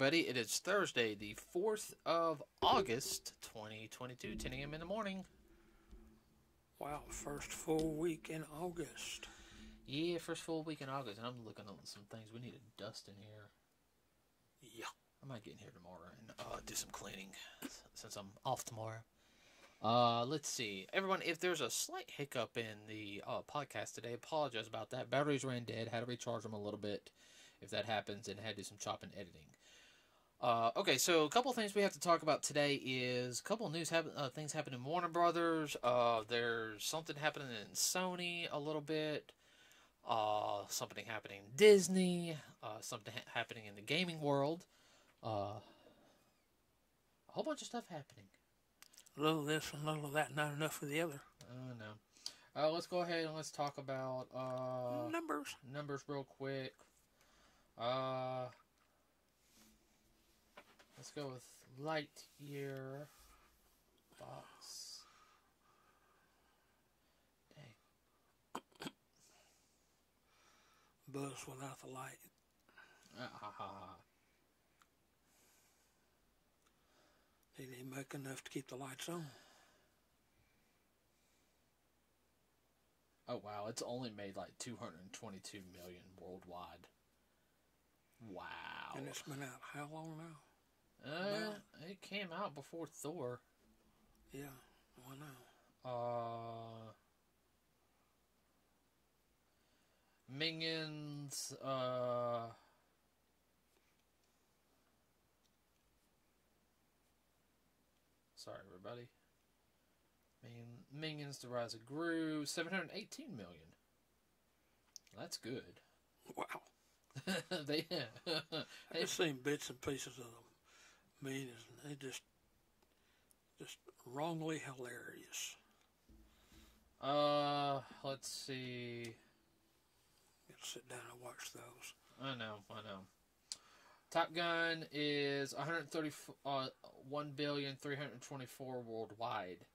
everybody. It is Thursday, the 4th of August, 2022, 10 a.m. in the morning. Wow, first full week in August. Yeah, first full week in August. And I'm looking at some things we need to dust in here. Yeah. I might get in here tomorrow and do some cleaning since I'm off tomorrow. Let's see. Everyone, if there's a slight hiccup in the podcast today, apologize about that. Batteries ran dead. Had to recharge them a little bit if that happens, and had to do some chopping editing. Okay, so a couple things we have to talk about today is a couple things happening in Warner Brothers. There's something happening in Sony a little bit. Something happening in Disney. Something happening in the gaming world. A whole bunch of stuff happening. A little of this and a little of that, not enough for the other. Oh, no. Let's go ahead and let's talk about numbers. Numbers real quick. Let's go with Lightyear box. Dang. Buzz without the light. They didn't make enough to keep the lights on. Oh wow, it's only made like 222 million worldwide. Wow. And it's been out how long now? It came out before Thor. Yeah, I know. Minions, sorry everybody. Minions The Rise of Gru, 718 million. That's good. Wow. I've just seen bits and pieces of them. Minions, they just wrongly hilarious. Let's see. Gotta sit down and watch those. I know. Top Gun is 1,324 worldwide.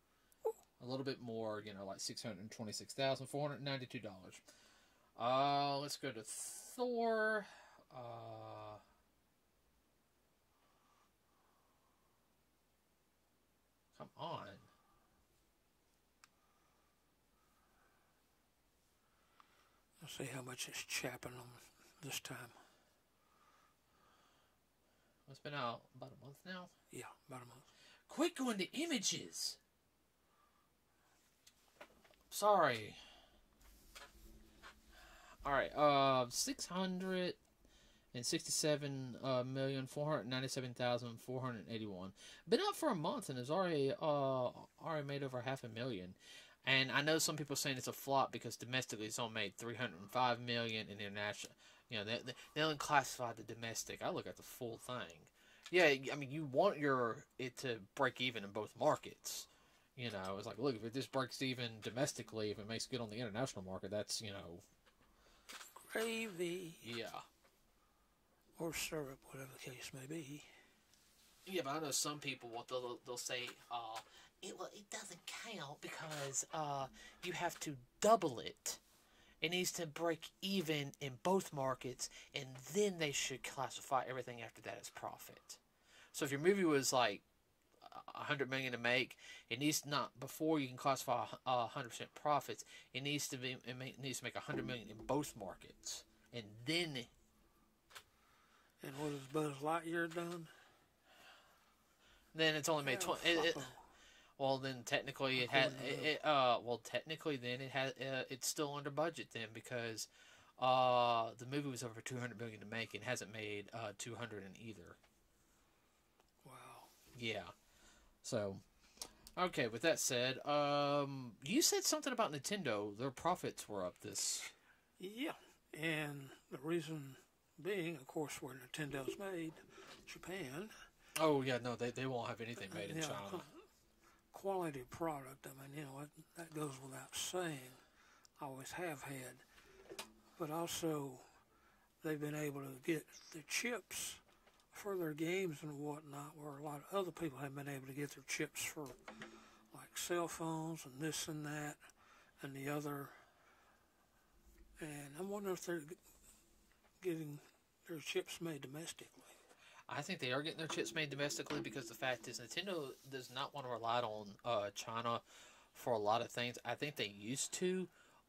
A little bit more, like $626,492. Let's go to Thor. Come on. Let's see how much it's chapping them this time. It's been out about a month now? Yeah, about a month. Quit going to images! Sorry. Alright, 667,497,481. Been out for a month and has already made over 500,000. And I know some people are saying it's a flop because domestically it's only made 305 million, and international, they only classify the domestic. I look at the full thing. Yeah, I mean, you want it to break even in both markets. It's like, look, if it just breaks even domestically, if it makes good on the international market, that's, gravy. Yeah. Or syrup, whatever the case may be. Yeah, but I know some people, they'll say, it doesn't count because you have to double it. It needs to break even in both markets, and then they should classify everything after that as profit. So if your movie was like $100 million to make, it needs not, before you can classify 100% profits, it needs to make $100 million in both markets, and then. And what has Buzz Lightyear done? Then it's only made 20. Well, then technically it's still under budget then, because the movie was over 200 million to make and hasn't made 200 in either. Wow. Yeah. So, okay. With that said, you said something about Nintendo. Their profits were up this. Yeah, and the reason being, of course, where Nintendo's made, Japan. Oh yeah, no, they won't have anything made in China. Quality product. I mean, that goes without saying. Always have had, but also they've been able to get the chips for their games and whatnot, where a lot of other people have been able to get their chips for like cell phones and this and that and the other. And I wonder if they're getting their chips made domestically. I think they are getting their chips made domestically because the fact is Nintendo does not want to rely on China for a lot of things. I think they used to,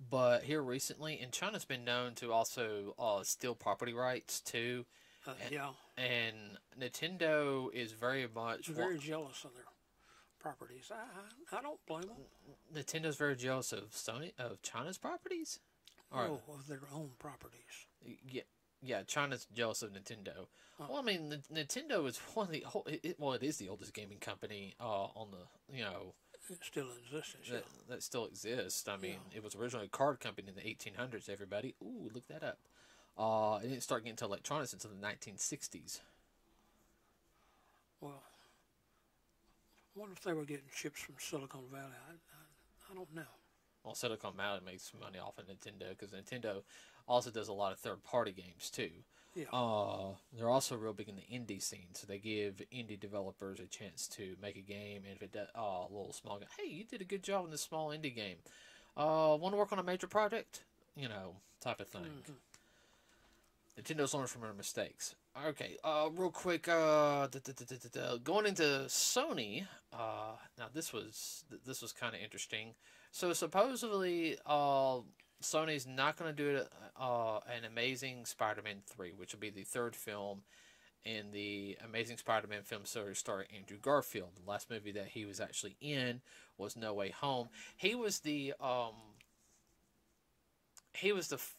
but here recently, and China's been known to also steal property rights too. Yeah, And Nintendo is very much very jealous of their properties. I don't blame them. Nintendo's very jealous of China's properties. Oh, of their own properties. Yeah, yeah. China's jealous of Nintendo. Oh. Well, I mean, Nintendo is one of the it is the oldest gaming company on the It's still in existence. that still exists. I mean, it was originally a card company in the 1800s. Everybody, ooh, look that up. It didn't start getting into electronics until the 1960s. Well, I wonder if they were getting chips from Silicon Valley. I don't know. Well, Silicon Valley makes money off of Nintendo because Nintendo also does a lot of third-party games too. Yeah. They're also real big in the indie scene, so they give indie developers a chance to make a game, and if it does, a little small game, hey, you did a good job in this small indie game. Want to work on a major project? Type of thing. Mm-hmm. Nintendo's learned from their mistakes. Okay, real quick, going into Sony. Now this was kind of interesting. So supposedly, Sony's not going to do an Amazing Spider-Man 3, which will be the third film in the Amazing Spider-Man film series starring Andrew Garfield. The last movie that he was actually in was No Way Home. He was the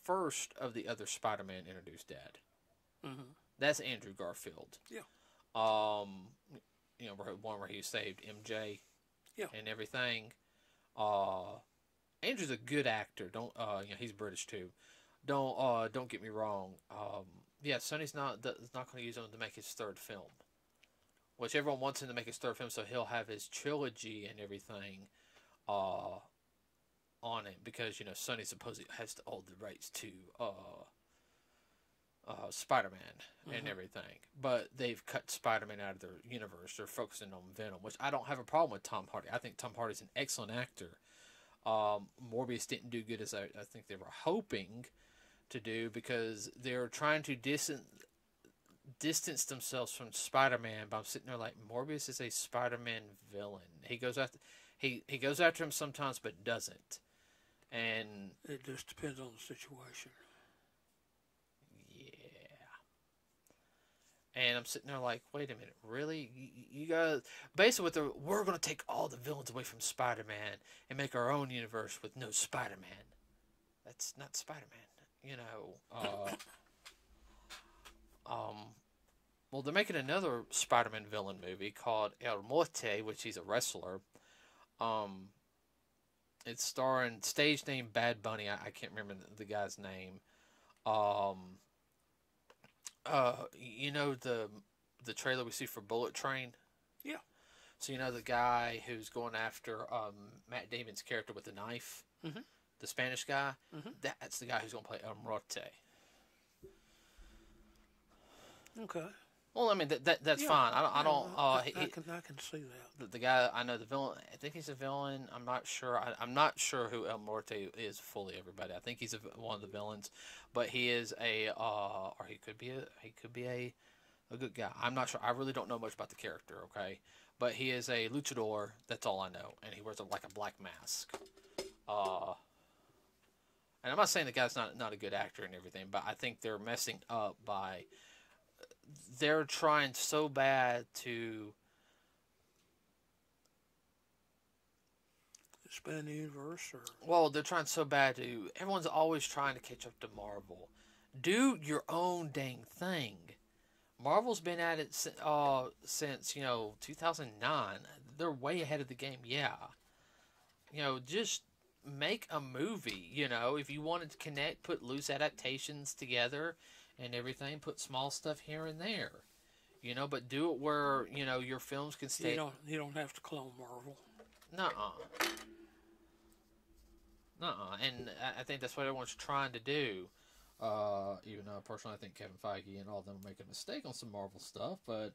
first of the other Spider-Man introduced dad. Mm-hmm. That's Andrew Garfield. Yeah. One where he saved MJ. Yeah. And everything. Andrew's a good actor. Don't he's British too. Don't get me wrong. Sony's not going to use him to make his third film, which everyone wants him to make his third film, so he'll have his trilogy and everything, on it because Sony supposedly has all the rights to Spider-Man and everything, but they've cut Spider-Man out of their universe. They're focusing on Venom, which I don't have a problem with Tom Hardy. I think Tom Hardy's an excellent actor. Morbius didn't do good as I think they were hoping to do because they're trying to distance themselves from Spider-Man. But I'm sitting there like, Morbius is a Spider-Man villain. He goes after him sometimes, but doesn't. And it just depends on the situation. And I'm sitting there like, wait a minute, really? You guys, basically, we're going to take all the villains away from Spider-Man and make our own universe with no Spider-Man. That's not Spider-Man, Well, they're making another Spider-Man villain movie called El Morte, which he's a wrestler. It's starring stage name Bad Bunny. I can't remember the guy's name. The trailer we see for Bullet Train? Yeah. So the guy who's going after Matt Damon's character with the knife? Mm-hmm. The Spanish guy? Mm-hmm. That's the guy who's going to play El Morte. Okay. Well, I mean, that's fine. I can see that. The guy, I know the villain, I think he's a villain. I'm not sure. I'm not sure who El Morte is fully, everybody. I think he's one of the villains, but he is or he could be a good guy. I'm not sure. I really don't know much about the character, okay? But he is a luchador, that's all I know, and he wears a black mask. And I'm not saying the guy's not a good actor and everything, but I think they're messing up by they're trying so bad to expand the universe, they're trying so bad to. Everyone's always trying to catch up to Marvel. Do your own dang thing. Marvel's been at it since 2009. They're way ahead of the game. Yeah. Just make a movie. If you wanted to connect, put loose adaptations together and everything, put small stuff here and there, but do it where, your films can stay. You don't have to clone Marvel. Nuh-uh. And I think that's what everyone's trying to do. Even though personally I think Kevin Feige and all of them are making a mistake on some Marvel stuff, and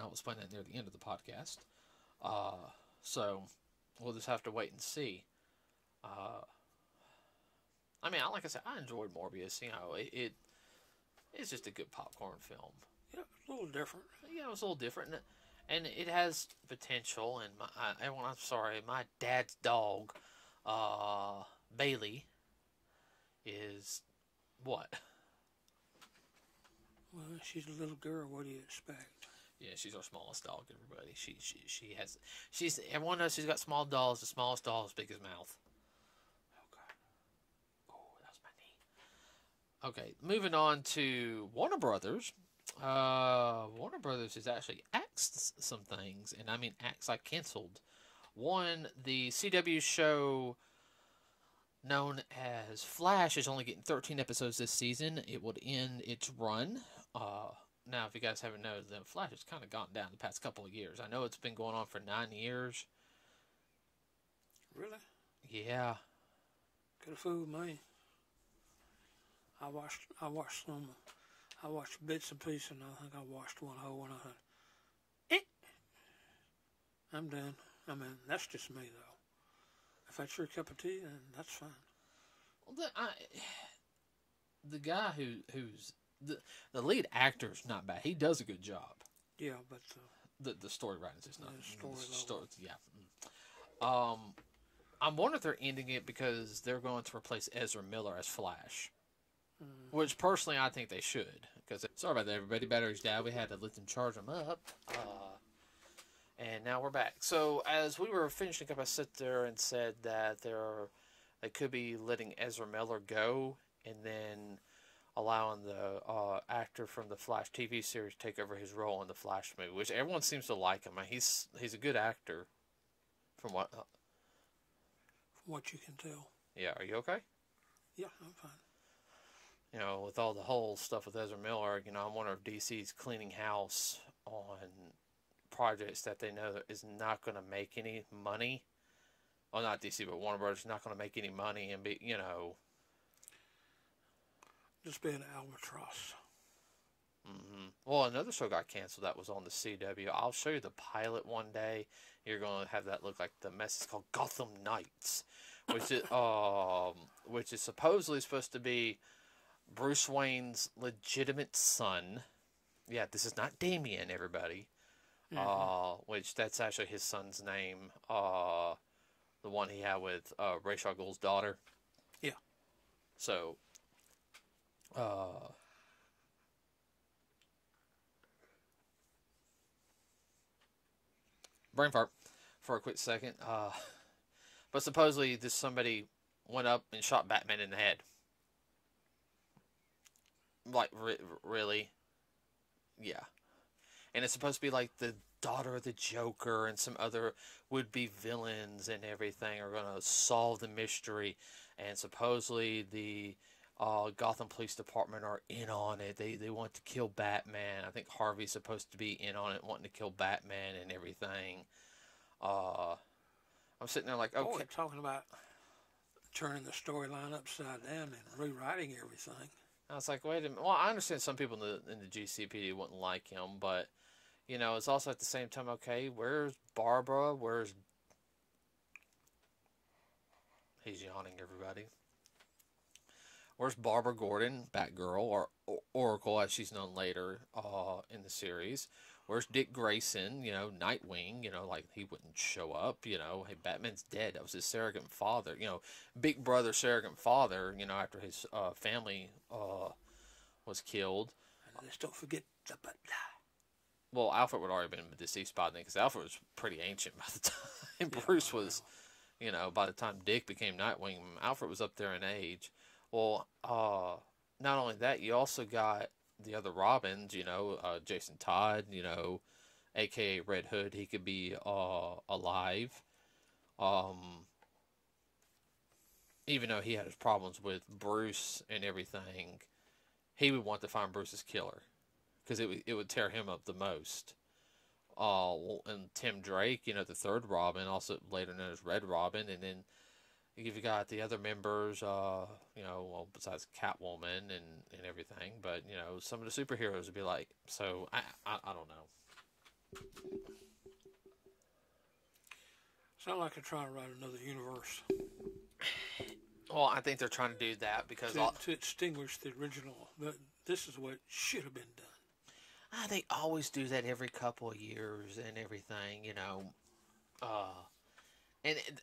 I'll explain that near the end of the podcast. So we'll just have to wait and see. I mean, like I said, I enjoyed Morbius. It's just a good popcorn film. Yeah, A little different. Yeah, it was a little different, and it has potential. And I'm sorry, my dad's dog, Bailey, is what? Well, she's a little girl. What do you expect? Yeah, she's our smallest dog. Everybody, everyone knows she's got small dogs. The smallest dog is big as mouth. Oh God! Oh, that was my knee. Okay, moving on to Warner Brothers. Warner Brothers has actually axed some things, and I mean axed like canceled. One, the CW show known as Flash is only getting 13 episodes this season. It would end its run. Now, if you guys haven't noticed, then Flash has kind of gone down the past couple of years. I know it's been going on for 9 years. Really? Yeah. Could have fooled me. I watched bits and pieces, and I think I watched one whole one. I thought, I'm done. I mean, that's just me, though. If that's your cup of tea, then that's fine. Well, the guy who's the lead actor is not bad. He does a good job. Yeah, but the story writing is just not. Story. Yeah. I'm wondering if they're ending it because they're going to replace Ezra Miller as Flash. Which, personally, I think they should. Because, sorry about that, everybody. Batteries down. We had to let them charge them up. And now we're back. So, as we were finishing up, I sat there and said that they could be letting Ezra Miller go and then allowing the actor from the Flash TV series take over his role in the Flash movie, which everyone seems to like him. I mean, he's a good actor, from what you can tell. Yeah, are you okay? Yeah, I'm fine. You know, with all the whole stuff with Ezra Miller, you know, I wonder if DC's cleaning house on projects that they know is not going to make any money. Well, not DC, but Warner Brothers is not going to make any money and be, you know, just be an albatross. Well, another show got canceled that was on the CW. I'll show you the pilot one day. You're going to have that look like the mess. It's called Gotham Knights, which is supposedly supposed to be Bruce Wayne's legitimate son. Yeah, this is not Damian, everybody. Which that's actually his son's name. The one he had with Ra's al Ghul's daughter. Yeah. So, brain fart for a quick second. But supposedly somebody went up and shot Batman in the head. Like, really? Yeah. And it's supposed to be like the daughter of the Joker and some other would-be villains and everything are going to solve the mystery. And supposedly the Gotham Police Department are in on it. They want to kill Batman. I think Harvey's supposed to be in on it, wanting to kill Batman and everything. I'm sitting there like, okay. Boy, talking about turning the storyline upside down and rewriting everything. I was like, wait a minute. Well, I understand some people in the GCPD wouldn't like him, but, you know, it's also at the same time, okay, where's Barbara? He's yawning, everybody. Where's Barbara Gordon, Batgirl, or Oracle, as she's known later in the series? Where's Dick Grayson, you know, Nightwing, you know, like he wouldn't show up, you know. Hey, Batman's dead. That was his surrogate father, you know, big brother surrogate father, you know, after his family was killed. And let's don't forget the butler. Well, Alfred would already been deceased by then because Alfred was pretty ancient by the time Bruce was, you know, by the time Dick became Nightwing, Alfred was up there in age. Well, not only that, you also got the other Robins, you know, Jason Todd, you know, a.k.a. Red Hood. He could be alive. Even though he had his problems with Bruce and everything, he would want to find Bruce's killer because it would tear him up the most. And Tim Drake, you know, the third Robin, also later known as Red Robin, and then you've got the other members, you know, well, besides Catwoman and everything, but, you know, some of the superheroes would be like, so, I don't know. Sound like they're trying to write another universe. Well, I think they're trying to do that because... To extinguish the original, but this is what should have been done. They always do that every couple of years and everything, you know. Uh,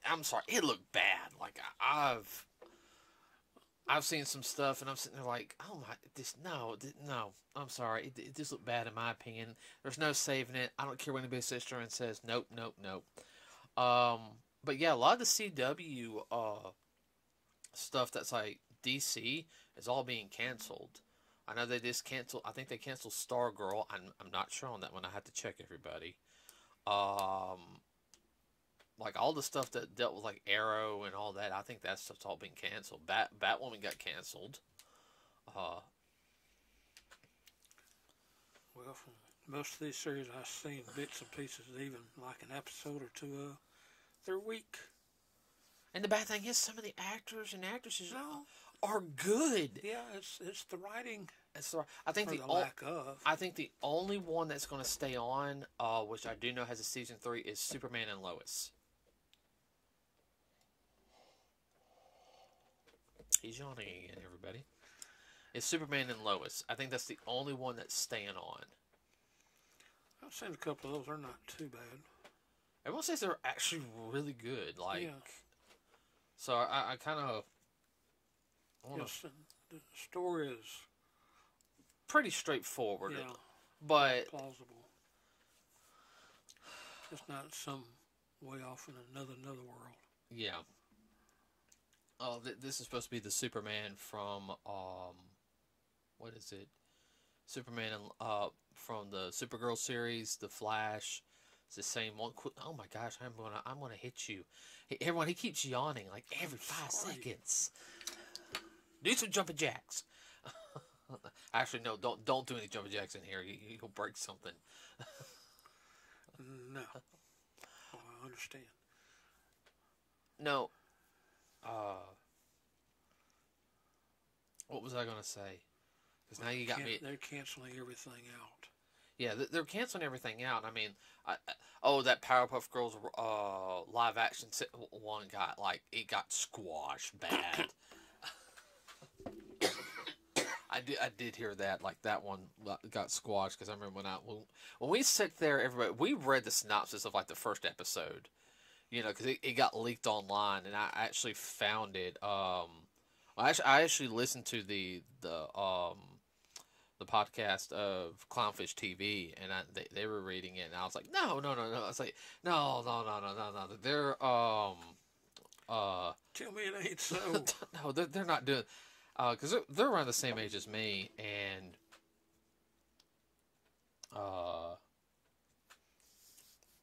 I'm sorry, it looked bad. Like I've seen some stuff, and I'm sitting there like, oh my, no. I'm sorry, it just looked bad in my opinion. There's no saving it. I don't care when anybody sits there and says nope, nope, nope. Um, but yeah, a lot of the CW stuff that's like DC is all being canceled. I know they just canceled. I think they canceled Stargirl. I'm not sure on that one. I have to check everybody. Um, like all the stuff that dealt with like Arrow and all that. I think that stuff's all been canceled. Batwoman got canceled. Uh, Well, from most of these series I've seen bits and pieces, even like an episode or two of, they're weak. and the bad thing is, some of the actors and actresses No, are good. yeah, it's the writing I think or the lack of. I think the only one that's going to stay on, which I do know has a season 3, is Superman and Lois. He's yawning again, everybody. It's Superman and Lois. I think that's the only one that's staying on. I've seen a couple of those. They're not too bad. Everyone says they're actually really good. Like, Yeah. so I kind of want to. Yes, the story is Pretty straightforward. yeah But plausible. Just not some way off in another world. yeah. Oh, this is supposed to be the Superman from what is it? Superman from the Supergirl series, The Flash. It's the same one. Oh my gosh, I'm gonna hit you. Hey, everyone, he keeps yawning like every 5 sorry. seconds. Do some jumping jacks. Actually, no, don't do any jumping jacks in here. You'll break something. No, oh, I understand. No. What was I gonna say? Because now you got me. They're canceling everything out. Yeah, they're canceling everything out. I mean, that Powerpuff Girls live action one it got squashed bad. I did hear that, like that one got squashed, because I remember when we sat there, everybody, we read the synopsis of like the first episode, you know, because it got leaked online, and I actually found it. I actually listened to the podcast of Clownfish TV, and they were reading it, and I was like, no. I was like, no. They're Tell me it ain't so. no, they're not doing, because they're around the same age as me, and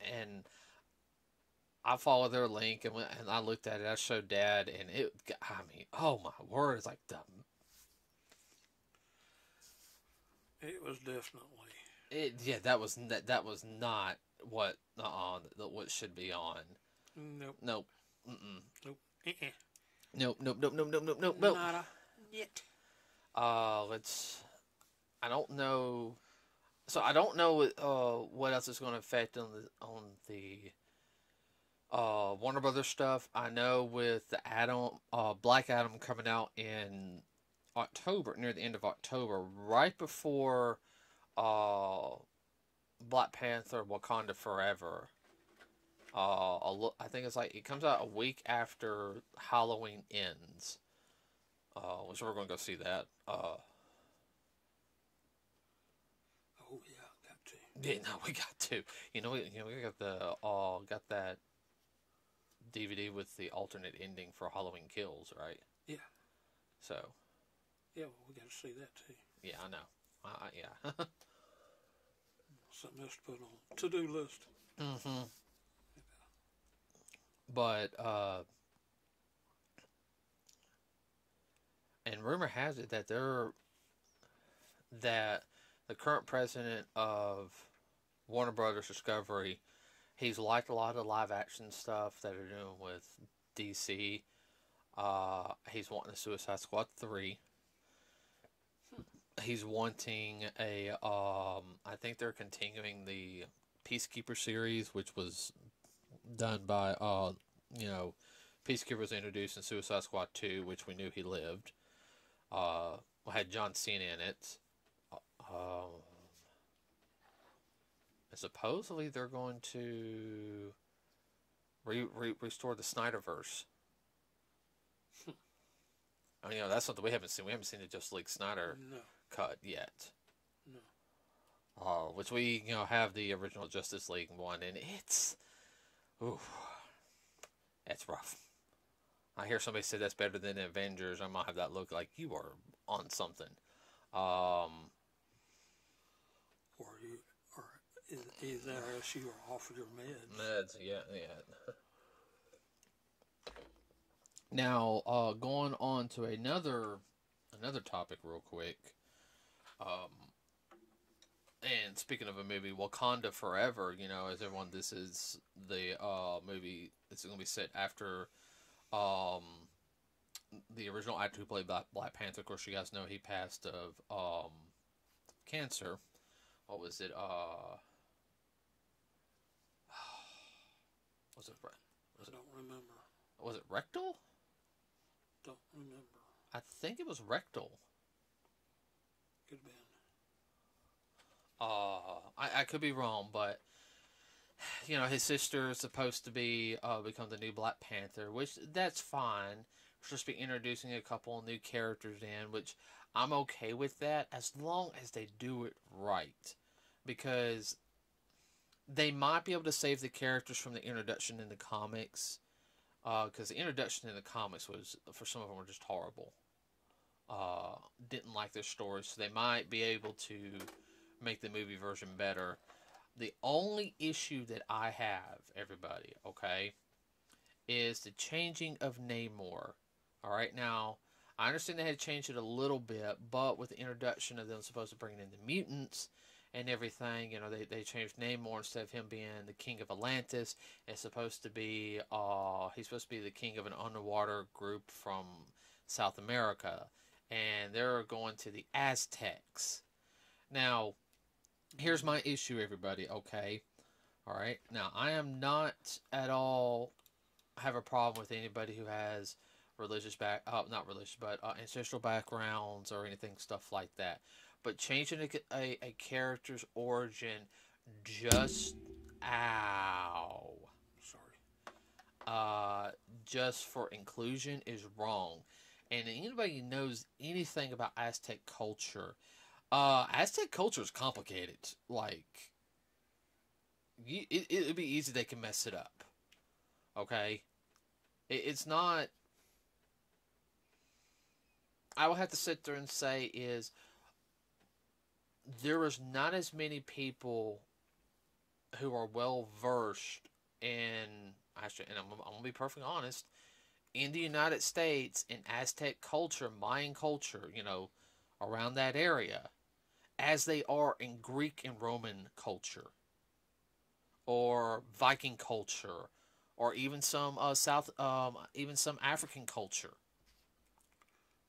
and I followed their link, and I looked at it. I showed Dad, and I mean, oh my word, it's like the. It was definitely. That was not what what should be on. Nope. Nope. Mm-mm. Nope. Nope. Nope. Nada. Yet. I don't know. So I don't know what else is going to affect on the Warner Brothers stuff. I know with the Black Adam coming out in October, near the end of October, right before Black Panther: Wakanda Forever. I think it's like it comes out a week after Halloween ends. So we're going to go see that. Oh yeah, got to. Yeah, no, we got to. We got that DVD with the alternate ending for Halloween Kills, right? Yeah. So. Yeah, well, we got to see that too. Yeah, I know. Yeah. Something else to put on to-do list. Mm-hmm. But and rumor has it that the current president of Warner Brothers Discovery, he's liked a lot of live action stuff that are doing with DC. He's wanting a Suicide Squad 3. He's wanting I think they're continuing the Peacekeeper series, which was done by, Peacekeeper was introduced in Suicide Squad 2, which we knew he lived. Had John Cena in it. supposedly they're going to restore the Snyderverse. I mean, that's something we haven't seen. We haven't seen the Justice League Snyder cut yet. No. Which we, have the original Justice League one, and it's rough. I hear somebody say that's better than Avengers. I might have that look like you are on something. Or either else you are off your meds. Yeah. Now, going on to another topic real quick. And speaking of a movie, Wakanda Forever, as everyone, this is the movie. It's going to be set after the original actor who played Black Panther. Of course, you guys know he passed of cancer. What was it? Was it? I don't remember. Was it rectal? Don't remember. I think it was rectal. Could have been. I could be wrong, but his sister is supposed to be become the new Black Panther, which that's fine. We're supposed to be introducing a couple of new characters in, which I'm okay with that as long as they do it right, because they might be able to save the characters from the introduction in the comics, because the introduction in the comics was, for some of them, were just horrible. Didn't like their stories, so they might be able to make the movie version better. The only issue that I have, everybody, okay, is the changing of Namor. Alright, now, I understand they had changed it a little bit, but with the introduction of them supposed to bring in the mutants and everything, they changed Namor. Instead of him being the king of Atlantis, it's supposed to be, he's supposed to be the king of an underwater group from South America. And they're going to the Aztecs. Now, here's my issue, everybody, okay? Alright? Now, I am not at all have a problem with anybody who has ancestral backgrounds or anything, stuff like that. But changing a character's origin just for inclusion is wrong. And anybody who knows anything about Aztec culture is complicated. Like, it'd be easy they can mess it up. Okay? It's not... I will have to sit there and say is there is not as many people who are well versed in, actually, and I'm going to be perfectly honest, in the United States, in Aztec culture, Mayan culture, around that area, as they are in Greek and Roman culture, or Viking culture, or even some some African culture.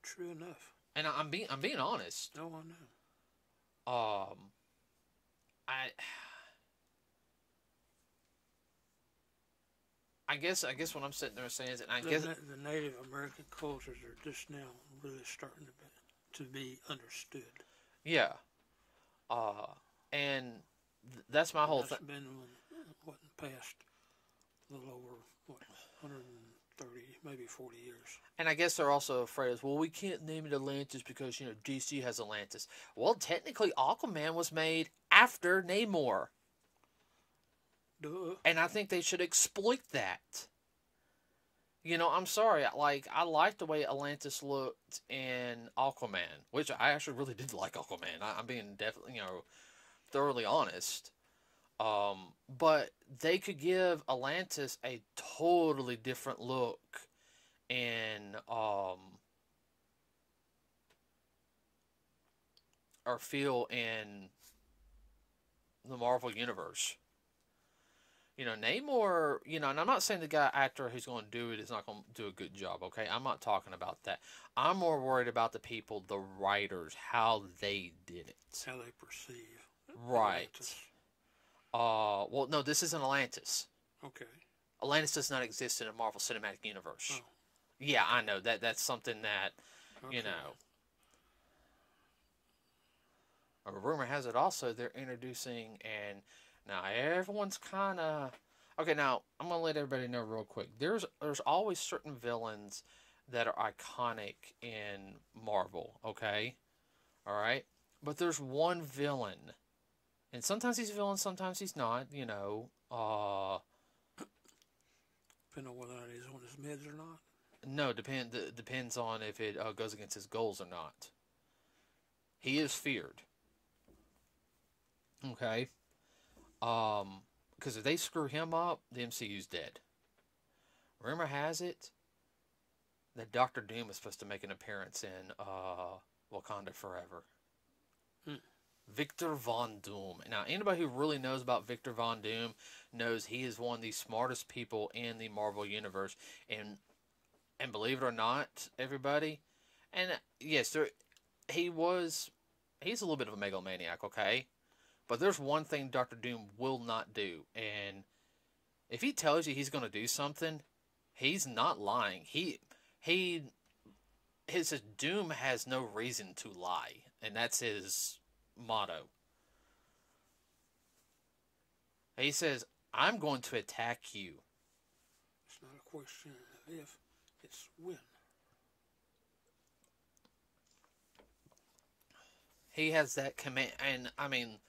True enough. And I'm being honest. No, I know. I guess what I'm sitting there saying is, and I the, guess the Native American cultures are just now really starting to be understood. Yeah. And that's my whole thing. That's been past a little over 130, maybe 40 years. And I guess they're also afraid of, well, we can't name it Atlantis because DC has Atlantis. Well, technically, Aquaman was made after Namor. Duh. And I think they should exploit that. I'm sorry. I liked the way Atlantis looked in Aquaman, which I actually really did like Aquaman. I'm being definitely, thoroughly honest. But they could give Atlantis a totally different look in, or feel in the Marvel Universe. Namor, and I'm not saying the actor who's going to do it is not going to do a good job, okay? I'm not talking about that. I'm more worried about the people, the writers, how they did it. How they perceive. Right. Well, no, this isn't Atlantis. Okay. Atlantis does not exist in a Marvel Cinematic Universe. Oh. Yeah, I know. That's something that, Okay. A rumor has it also they're introducing an Now everyone's kind of okay. Now I'm gonna let everybody know real quick. There's always certain villains that are iconic in Marvel. Okay, all right, but there's one villain, and sometimes he's a villain, sometimes he's not. Depending on whether or not he's on his meds or not. No, depends on if it goes against his goals or not. He is feared. Okay. Because if they screw him up, the MCU's dead. Rumor has it that Doctor Doom is supposed to make an appearance in Wakanda Forever. Hmm. Victor Von Doom. Now, anybody who really knows about Victor Von Doom knows he is one of the smartest people in the Marvel Universe. And believe it or not, everybody, and yes, he's a little bit of a megalomaniac, okay? But there's one thing Doctor Doom will not do, and if he tells you he's going to do something, he's not lying. His Doom has no reason to lie, and that's his motto. He says, "I'm going to attack you." It's not a question of if, it's when. He has that command, and I mean,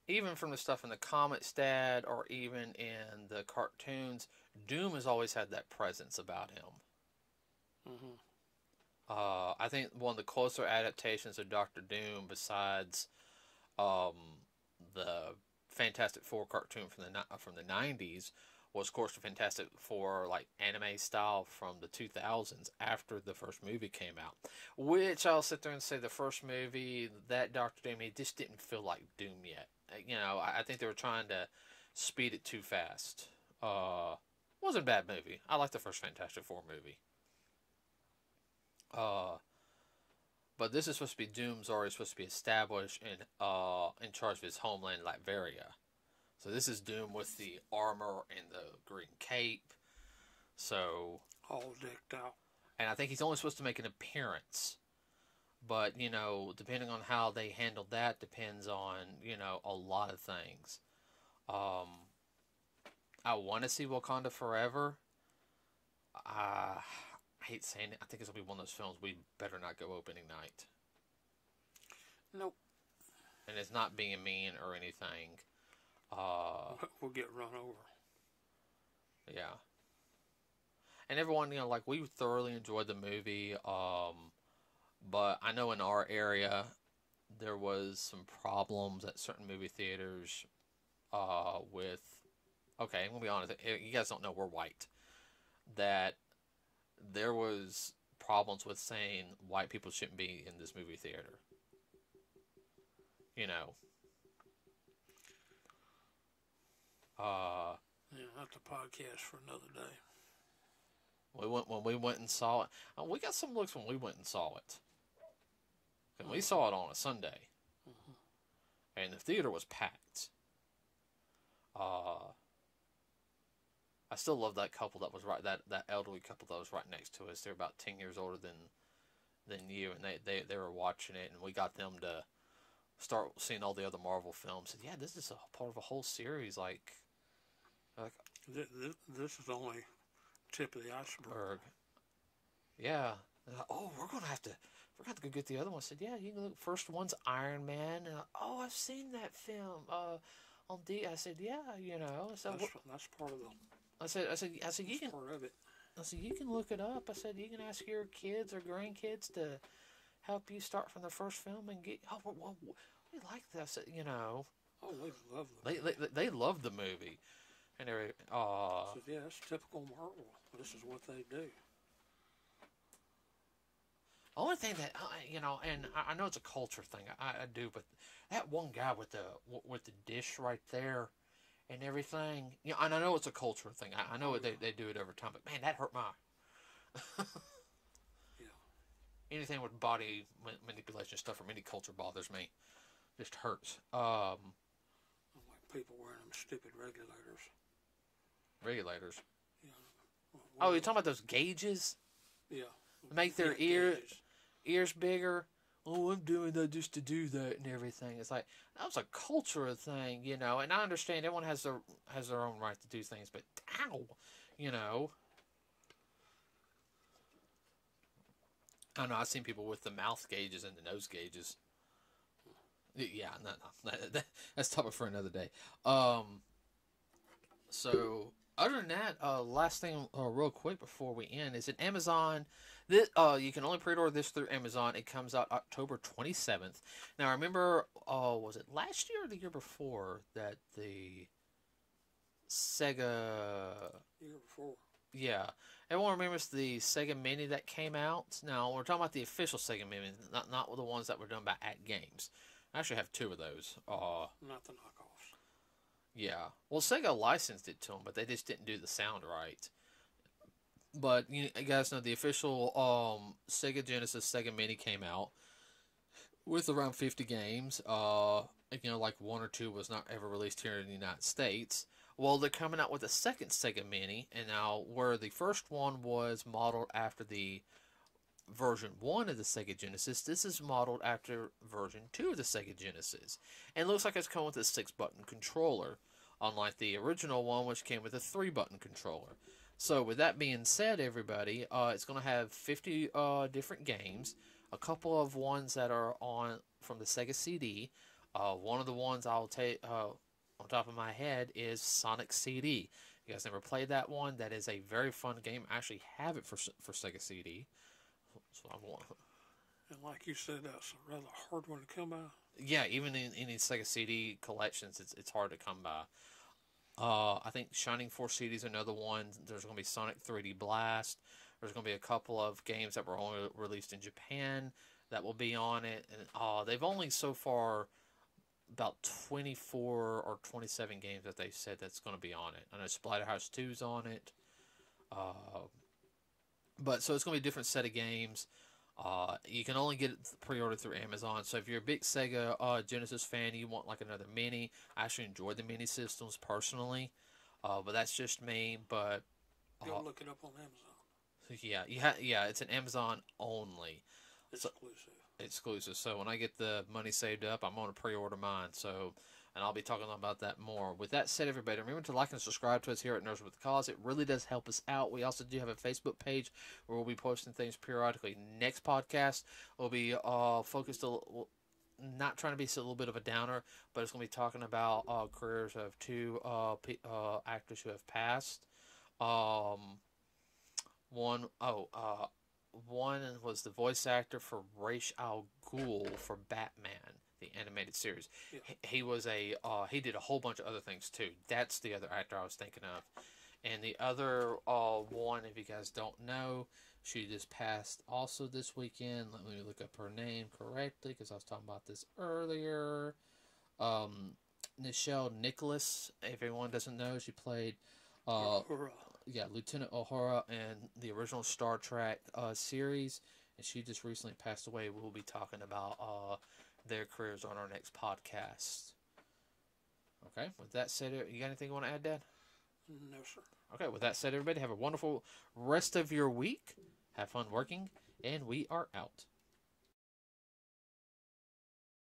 even from the stuff in the comics, Dad, or even in the cartoons, Doom has always had that presence about him. Mm-hmm. I think one of the closer adaptations of Doctor Doom, besides the Fantastic Four cartoon from the '90s, was of course the Fantastic Four like anime style from the 2000s after the first movie came out. Which I'll sit there and say the first movie, that Doctor Doom, it just didn't feel like Doom yet. I think they were trying to speed it too fast. Wasn't a bad movie. I like the first Fantastic Four movie. But this is supposed to be Doom's already supposed to be established and in charge of his homeland, Latveria. So this is Doom with the armor and the green cape. So all decked out. And I think he's only supposed to make an appearance. But, depending on how they handled that depends on, a lot of things. I want to see Wakanda Forever. I hate saying it. I think it's going to be one of those films we better not go opening night. Nope. And it's not being mean or anything. We'll get run over. Yeah. And everyone, we thoroughly enjoyed the movie. But I know in our area, there was some problems at certain movie theaters with... Okay, I'm going to be honest. You guys don't know we're white. That there was problems with saying white people shouldn't be in this movie theater. Yeah, that's a podcast for another day. When we went and saw it. We got some looks when we went and saw it. And we saw it on a Sunday. Mm-hmm. And the theater was packed. I still love that couple that was that elderly couple that was right next to us. They're about 10 years older than you, and they were watching it, and we got them to start seeing all the other Marvel films. And yeah, this is a part of a whole series. This is only tip of the iceberg. Yeah. Oh, we're gonna have to go get the other one. I said, yeah, you can look. First one's Iron Man. And, I've seen that film. On D. I said, yeah, So that's part of the. I said you can. Part of it. I said you can look it up. I said you can ask your kids or grandkids to help you start from the first film and get. Oh, well, we like this. Oh, they love it. They love the movie. And they're, so yeah, it's typical Marvel. This is what they do. The only thing that and I know it's a culture thing, I do, but that one guy with the dish right there and everything, and I know it's a culture thing. I know they do it over time, but man, that hurt my. Yeah. Anything with body manipulation stuff from any culture bothers me. Just hurts. Like people wearing them stupid regulators. Regulators. Yeah. You're talking about those gauges? Yeah. Make their ears bigger. oh, I'm doing that just to do that and everything. It's like that was a cultural thing, you know. And I understand everyone has their own right to do things, but ow, you know. I don't know. I've seen people with the mouth gauges and the nose gauges. Yeah, no. That's topic for another day. So other than that, last thing, real quick before we end, is at Amazon. This, you can only pre-order this through Amazon. It comes out October 27th. Now, remember, was it last year or the year before that the Sega? Year before. Yeah, everyone remembers the Sega Mini that came out. Now we're talking about the official Sega Mini, not the ones that were done by Act Games. I actually have two of those. Not the knockoffs. Yeah. Well, Sega licensed it to them, but they just didn't do the sound right. But you guys know the official Sega Genesis Sega Mini came out with around 50 games. Like one or two was not ever released here in the United States. Well, they're coming out with a second Sega Mini, and now where the first one was modeled after the version 1 of the Sega Genesis, this is modeled after version 2 of the Sega Genesis. And it looks like it's coming with a 6-button controller, unlike the original one, which came with a 3-button controller. So, with that being said, everybody, it's going to have 50 different games, a couple of ones that are on from the Sega CD. One of the ones I'll take on top of my head is Sonic CD. You guys never played that one? That is a very fun game. I actually have it for Sega CD. So I want. And like you said, that's a rather hard one to come by. Yeah, even in any Sega CD collections, it's hard to come by. I think Shining Force CD is another one. There's going to be Sonic 3D Blast. There's going to be a couple of games that were only released in Japan that will be on it. And they've only so far about 24 or 27 games that they've said that's going to be on it. I know Splatterhouse 2's on it. But so it's going to be a different set of games. You can only get it pre-ordered through Amazon. So if you're a big Sega Genesis fan, you want like another mini. I actually enjoy the mini systems personally, but that's just me. But go look it up on Amazon. Yeah, it's an Amazon only. Exclusive. So when I get the money saved up, I'm going to pre-order mine. So, and I'll be talking about that more. With that said, everybody, remember to like and subscribe to us here at Nerds with the Cause. It really does help us out. We also do have a Facebook page where we'll be posting things periodically. Next podcast will be focused not trying to be a little bit of a downer, but it's going to be talking about careers of two actors who have passed. One was the voice actor for Ra's al Ghul for Batman, the animated series. Yeah. He was he did a whole bunch of other things too. That's the other actor I was thinking of. And the other one, if you guys don't know, she just passed also this weekend. Let me look up her name correctly because I was talking about this earlier. Nichelle Nicholas, if anyone doesn't know, she played Lieutenant Uhura in the original Star Trek series, and she just recently passed away. We'll be talking about their careers on our next podcast. Okay, with that said, you got anything you want to add, Dad? No, sir. Okay, with that said, everybody, have a wonderful rest of your week. Have fun working, and we are out.